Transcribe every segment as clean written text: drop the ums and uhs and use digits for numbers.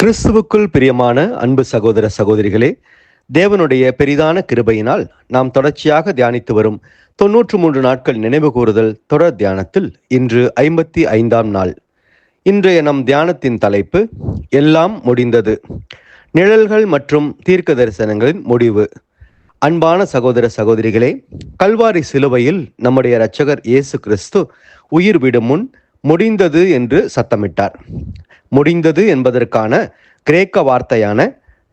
கிறிஸ்துவுக்குள் பிரியமான அன்பு சகோதர சகோதரிகளே, தேவனுடைய பெரிதான கிருபையினால் நாம் தொடர்ச்சியாக தியானித்து வரும் 93 நாட்கள் நினைவு கூறுதல் தொடர் தியானத்தில் இன்று 55ஆம் நாள். இன்றைய நம் தியானத்தின் தலைப்பு எல்லாம் முடிந்தது, நிழல்கள் மற்றும் தீர்க்க தரிசனங்களின் முடிவு. அன்பான சகோதர சகோதரிகளே, கல்வாரி சிலுவையில் நம்முடைய இரட்சகர் இயேசு கிறிஸ்து உயிர் விடும் முன் முடிந்தது என்று சத்தமிட்டார். முடிந்தது என்பதற்கான கிரேக்க வார்த்தையான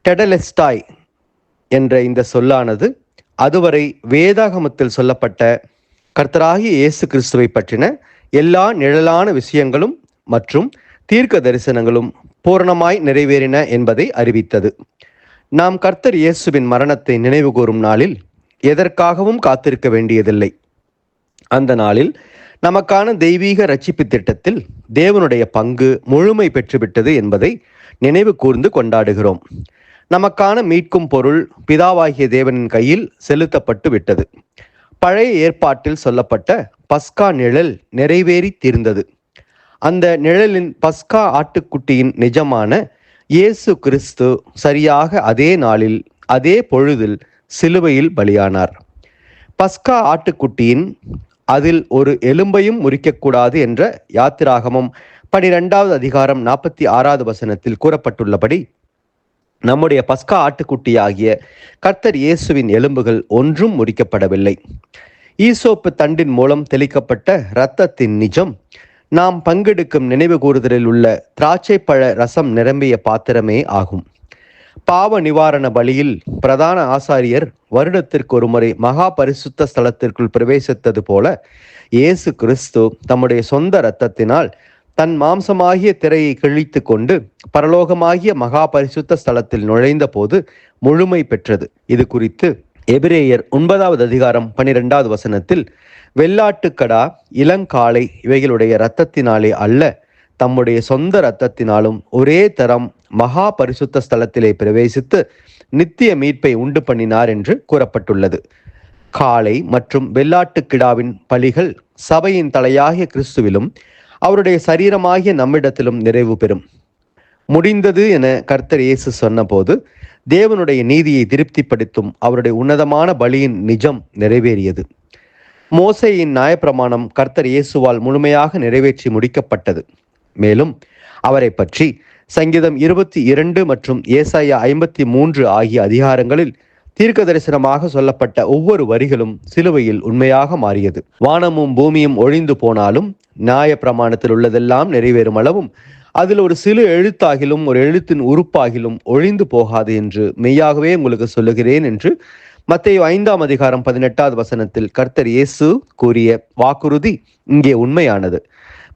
டெடலெஸ்டாய் என்ற இந்த சொல்லானது அதுவரை வேதாகமத்தில் சொல்லப்பட்ட கர்த்தராகிய இயேசு கிறிஸ்துவை பற்றின எல்லா நிழலான விஷயங்களும் மற்றும் தீர்க்க தரிசனங்களும் பூரணமாய் நிறைவேறின என்பதை அறிவித்தது. நாம் கர்த்தர் இயேசுவின் மரணத்தை நினைவு கூறும் நாளில் எதற்காகவும் காத்திருக்க வேண்டியதில்லை. அந்த நாளில் நமக்கான தெய்வீக ரட்சிப்பு திட்டத்தில் தேவனுடைய பங்கு முழுமை பெற்றுவிட்டது என்பதை நினைவு கூர்ந்து கொண்டாடுகிறோம். நமக்கான மீட்கும் பொருள் பிதாவாகிய தேவனின் கையில் செலுத்தப்பட்டு விட்டது. பழைய ஏற்பாட்டில் சொல்லப்பட்ட பஸ்கா நிழல் நிறைவேறி தீர்ந்தது. அந்த நிழலின் பஸ்கா ஆட்டுக்குட்டியின் நிஜமான இயேசு கிறிஸ்து சரியாக அதே நாளில் அதே பொழுதில் சிலுவையில் பலியானார். பஸ்கா ஆட்டுக்குட்டியின் அதில் ஒரு எலும்பையும் முறிக்கக்கூடாது என்ற யாத்திராகமம் 12வது அதிகாரம் 46வது வசனத்தில் கூறப்பட்டுள்ளபடி நம்முடைய பஸ்கா ஆட்டுக்குட்டியாகிய கர்த்தர் இயேசுவின் எலும்புகள் ஒன்றும் முறிக்கப்படவில்லை. ஈசோப்பு தண்டின் மூலம் தெளிக்கப்பட்ட இரத்தத்தின் நிஜம் நாம் பங்கெடுக்கும் நினைவு கூறுதலில் உள்ள திராட்சை பழ ரசம் நிரம்பிய பாத்திரமே ஆகும். பாவ நிவாரண பலியில் பிரதான ஆசாரியர் வருடத்திற்கு ஒரு முறை மகா பரிசுத்த ஸ்தலத்திற்குள் பிரவேசித்தது போல இயேசு கிறிஸ்து தம்முடைய சொந்த இரத்தத்தினால் தன் மாம்சமாகிய திரையை கிழித்து கொண்டு பரலோகமாகிய மகா பரிசுத்த ஸ்தலத்தில் நுழைந்த போது முழுமை பெற்றது. இது குறித்து எபிரேயர் 9வது அதிகாரம் 12வது வசனத்தில் வெள்ளாட்டுக்கடா இளங்காளை இவைகளுடைய இரத்தத்தினாலே அல்ல, தம்முடைய சொந்த இரத்தத்தினாலும் ஒரே தரம் மகா பரிசுத்த ஸ்தலத்திலே பிரவேசித்து நித்திய மீட்பை உண்டு பண்ணினார் என்று கூறப்பட்டுள்ளது. காளை மற்றும் வெள்ளாட்டுக்கிடாவின் பலிகள் சபையின் தலையாகிய கிறிஸ்துவிலும் அவருடைய சரீரமாகிய நம்மிடத்திலும் நிறைவு பெறும். முடிந்தது என கர்த்தர் இயேசு சொன்னபோது தேவனுடைய நீதியை திருப்திப்படுத்தும் அவருடைய உன்னதமான பலியின் நிஜம் நிறைவேறியது. மோசேயின் நியாயப்பிரமாணம் கர்த்தர் இயேசுவால் முழுமையாக நிறைவேற்றி முடிக்கப்பட்டது. மேலும் அவரை பற்றி சங்கீதம் 22 மற்றும் ஏசாயா 53 ஆகிய அதிகாரங்களில் தீர்க்க தரிசனமாக சொல்லப்பட்ட ஒவ்வொரு வரிகளும் சிலுவையில் உண்மையாக மாறியது. வானமும் பூமியும் ஒழிந்து போனாலும் நியாய பிரமாணத்தில் உள்ளதெல்லாம் நிறைவேறும் அளவும் அதில் ஒரு சிறு எழுத்தாகிலும் ஒரு எழுத்தின் உறுப்பாகிலும் ஒழிந்து போகாது என்று மெய்யாகவே உங்களுக்கு சொல்லுகிறேன் என்று மத்தேயு 5ஆம் அதிகாரம் 18வது வசனத்தில் கர்த்தர் இயேசு கூறிய வாக்குறுதி இங்கே உண்மையானது.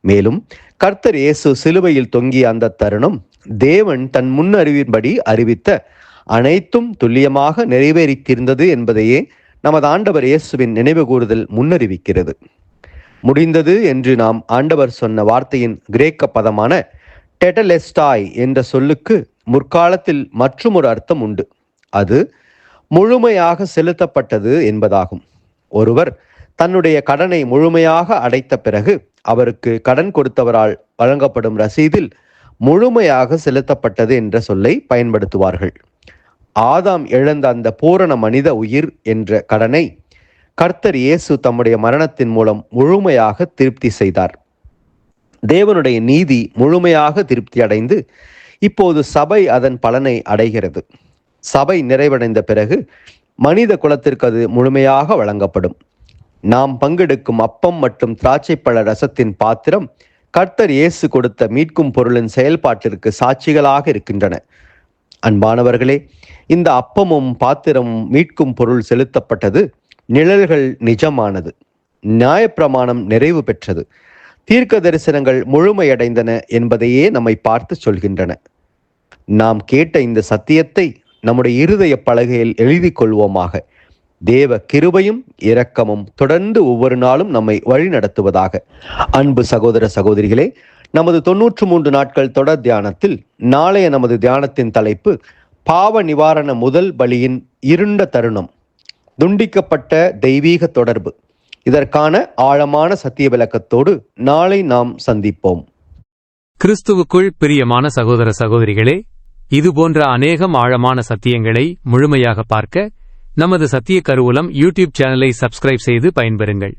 மேலும் கர்த்தர் இயேசு சிலுவையில் தொங்கிய அந்த தருணம் தேவன் தன் முன்னறிவின்படி அறிவித்த அனைத்தும் துல்லியமாக நிறைவேறித்திருந்தது என்பதையே நமது ஆண்டவர் இயேசுவின் நினைவு கூறுதல் முன்னறிவிக்கிறது. முடிந்தது என்று நாம் ஆண்டவர் சொன்ன வார்த்தையின் கிரேக்க பதமான டெடலெஸ்டாய் என்ற சொல்லுக்கு முற்காலத்தில் மற்றுமொரு அர்த்தம் உண்டு. அது முழுமையாக செலுத்தப்பட்டது என்பதாகும். ஒருவர் தன்னுடைய கடனை முழுமையாக அடைத்த பிறகு அவருக்கு கடன் கொடுத்தவரால் வழங்கப்படும் ரசீதில் முழுமையாக செலுத்தப்பட்டது என்ற சொல்லை பயன்படுத்துவார்கள். ஆதாம் இழந்த அந்த பூரண மனித உயிர் என்ற கடனை கர்த்தர் இயேசு தம்முடைய மரணத்தின் மூலம் முழுமையாக திருப்தி செய்தார். தேவனுடைய நீதி முழுமையாக திருப்தி அடைந்து இப்போது சபை அதன் பலனை அடைகிறது. சபை நிறைவடைந்த பிறகு மனித குலத்திற்கு அது முழுமையாக வழங்கப்படும். நாம் பங்கெடுக்கும் அப்பம் மற்றும் திராட்சைப்பழ ரசத்தின் பாத்திரம் கர்த்தர் இயேசு கொடுத்த மீட்கும் பொருளின் செயல்பாட்டிற்கு சாட்சிகளாக இருக்கின்றன. அன்பானவர்களே, இந்த அப்பமும் பாத்திரமும் மீட்கும் பொருள் செலுத்தப்பட்டது. நிழல்கள் நிஜமானது. நியாயப்பிரமாணம் நிறைவு பெற்றது. தீர்க்க தரிசனங்கள் முழுமையடைந்தன என்பதையே நம்மை பார்த்து சொல்கின்றன. நாம் கேட்ட இந்த சத்தியத்தை நம்முடைய இருதய பலகையில் எழுதி கொள்வோமாக. தேவ கிருபையும் இரக்கமும் தொடர்ந்து ஒவ்வொரு நாளும் நம்மை வழி நடத்துவதாக. அன்பு சகோதர சகோதரிகளே, நமது 93 நாட்கள் தொடர் தியானத்தில் நாளைய நமது தியானத்தின் தலைப்பு பாவ நிவாரண முதல் பலியின் இருண்ட தருணம், துண்டிக்கப்பட்ட தெய்வீக தொடர்பு. இதற்கான ஆழமான சத்திய விளக்கத்தோடு நாளை நாம் சந்திப்போம். கிறிஸ்துவுக்குள் பிரியமான சகோதர சகோதரிகளே, இதுபோன்ற அநேகம் ஆழமான சத்தியங்களை முழுமையாக பார்க்க நமது சத்திய கருவூலம் யூடியூப் சேனலை சப்ஸ்கிரைப் செய்து பயன்பெறுங்கள்.